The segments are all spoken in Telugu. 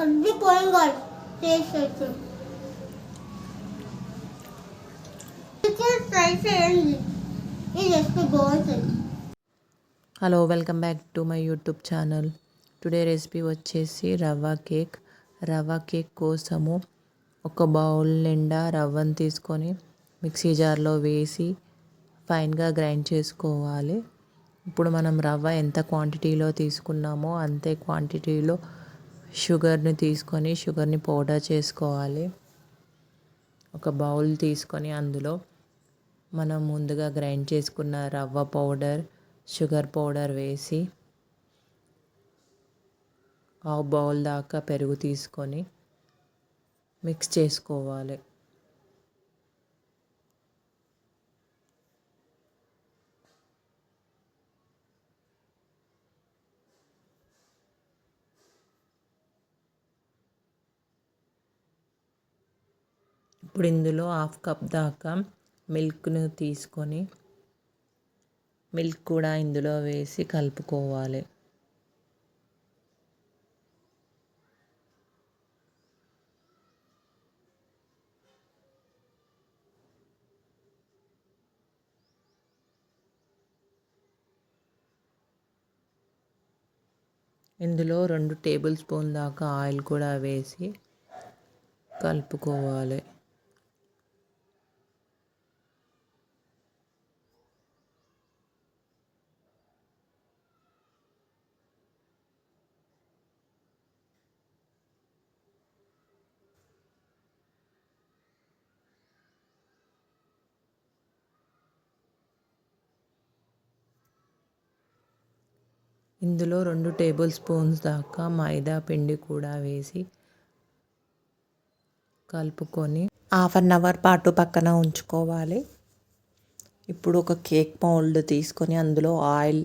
అది పోయింది కాదు టేస్ట్ వచ్చి ట్రై చేయండి ఇది రెసిపీ బాగుంటుంది. Hello, welcome back to my YouTube channel. Today recipe వచ్చేసి రవ్వ కేక్ కోసము ఒక బౌల్ నిండా రవ్వను తీసుకొని మిక్సీ జార్లో వేసి ఫైన్గా గ్రైండ్ చేసుకోవాలి. ఇప్పుడు మనం రవ్వ ఎంత క్వాంటిటీలో తీసుకున్నామో అంతే క్వాంటిటీలో షుగర్ని తీసుకొని షుగర్ని పౌడర్ చేసుకోవాలి. ఒక బౌల్ తీసుకొని అందులో మనం ముందుగా గ్రైండ్ చేసుకున్న రవ్వ పౌడర్, షుగర్ పౌడర్ వేసి హాఫ్ బౌల్ దాకా పెరుగు తీసుకొని మిక్స్ చేసుకోవాలి. ఇప్పుడు ఇందులో హాఫ్ కప్ దాకా మిల్క్ను తీసుకొని మిల్క్ కూడా ఇందులో వేసి కలుపుకోవాలి. ఇందులో 2 టేబుల్ స్పూన్ దాకా ఆయిల్ కూడా వేసి కలుపుకోవాలి. ఇందులో 2 టేబుల్ స్పూన్స్ దాకా మైదా పిండి కూడా వేసి కలుపుకొని హాఫ్ అన్ అవర్ పాటు పక్కన ఉంచుకోవాలి. ఇప్పుడు ఒక కేక్ మౌల్డ్ తీసుకొని అందులో ఆయిల్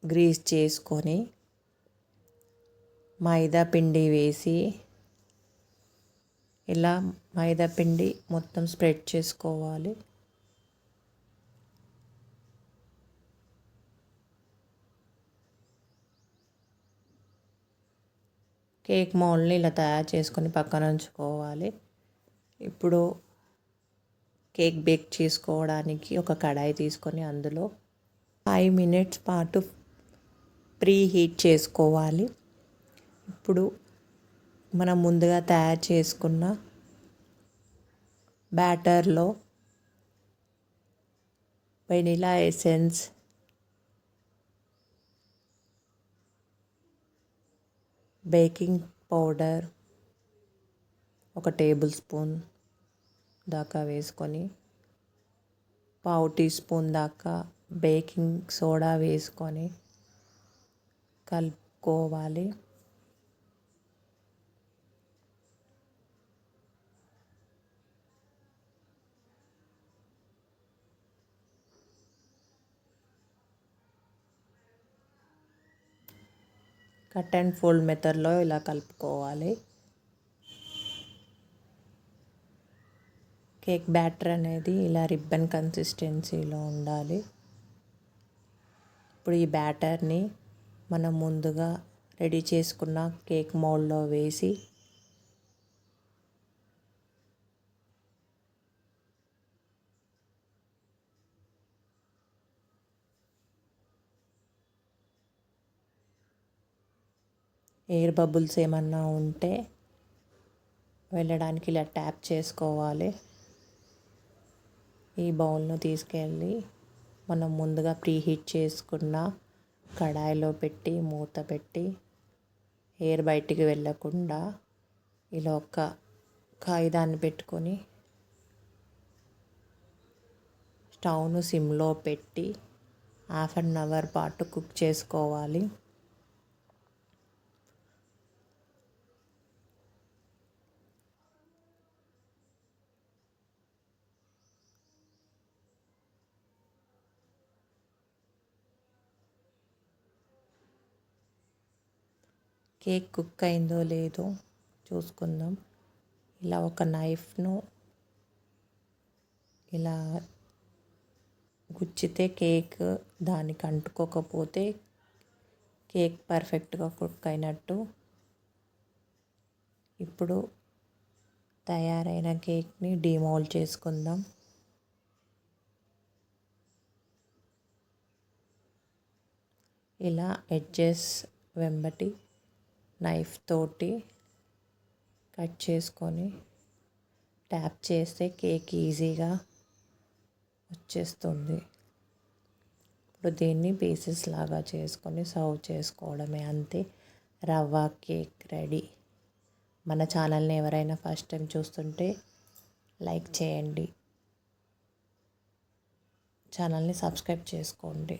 గ్రీస్ చేసుకొని మైదా పిండి వేసి ఇలా మైదా పిండి మొత్తం స్ప్రెడ్ చేసుకోవాలి. కేక్ మౌల్డ్ని ఇలా తయారు చేసుకొని పక్కన ఉంచుకోవాలి. ఇప్పుడు కేక్ బేక్ చేసుకోవడానికి ఒక కడాయి తీసుకొని అందులో 5 మినిట్స్ పాటు ప్రీ హీట్ చేసుకోవాలి. ఇప్పుడు మనం ముందుగా తయారు చేసుకున్న బ్యాటర్లో vanilla essence, baking powder 1 tablespoon దాకా వేసుకొని పావు టీ స్పూన్ దాకా బేకింగ్ సోడా వేసుకొని కలుపుకోవాలి. కట్ అండ్ ఫోల్డ్ మెథడ్లో ఇలా కలుపుకోవాలి. కేక్ బ్యాటర్ అనేది ఇలా రిబ్బన్ కన్సిస్టెన్సీలో ఉండాలి. ఇప్పుడు ఈ బ్యాటర్ని మనం ముందుగా రెడీ చేసుకున్న కేక్ మౌల్డ్లో వేసి ఎయిర్ బబుల్స్ ఏమన్నా ఉంటే వెళ్ళడానికి ఇలా ట్యాప్ చేసుకోవాలి. ఈ బౌల్ను తీసుకెళ్ళి మనం ముందుగా ప్రీహీట్ చేసుకున్న కడాయిలో పెట్టి మూత పెట్టి ఎయిర్ బయటికి వెళ్ళకుండా ఇలా ఒక కాగితాన్ని పెట్టుకొని స్టవ్ను సిమ్లో పెట్టి హాఫ్ అన్ అవర్ పాటు కుక్ చేసుకోవాలి. కేక్ కుక్ అయిందో లేదో చూసుకుందాం. ఇలా ఒక నైఫ్ను ఇలా గుచ్చితే కేక్ దానికి అంటుకోకపోతే కేక్ పర్ఫెక్ట్గా కుక్ అయినట్టు. ఇప్పుడు తయారైన కేక్ని డిమోల్డ్ చేసుకుందాం. ఇలా ఎడ్జెస్ వెంబటి నైఫ్ తోటి కట్ చేసుకొని ట్యాప్ చేస్తే కేక్ ఈజీగా వచ్చేస్తుంది. ఇప్పుడు దీన్ని పీసెస్ లాగా చేసుకొని సర్వ్ చేసుకోవడమే, అంతే. రవ్వ కేక్ రెడీ. మన ఛానల్ని ఎవరైనా ఫస్ట్ టైం చూస్తుంటే లైక్ చేయండి, ఛానల్ని సబ్స్క్రైబ్ చేసుకోండి.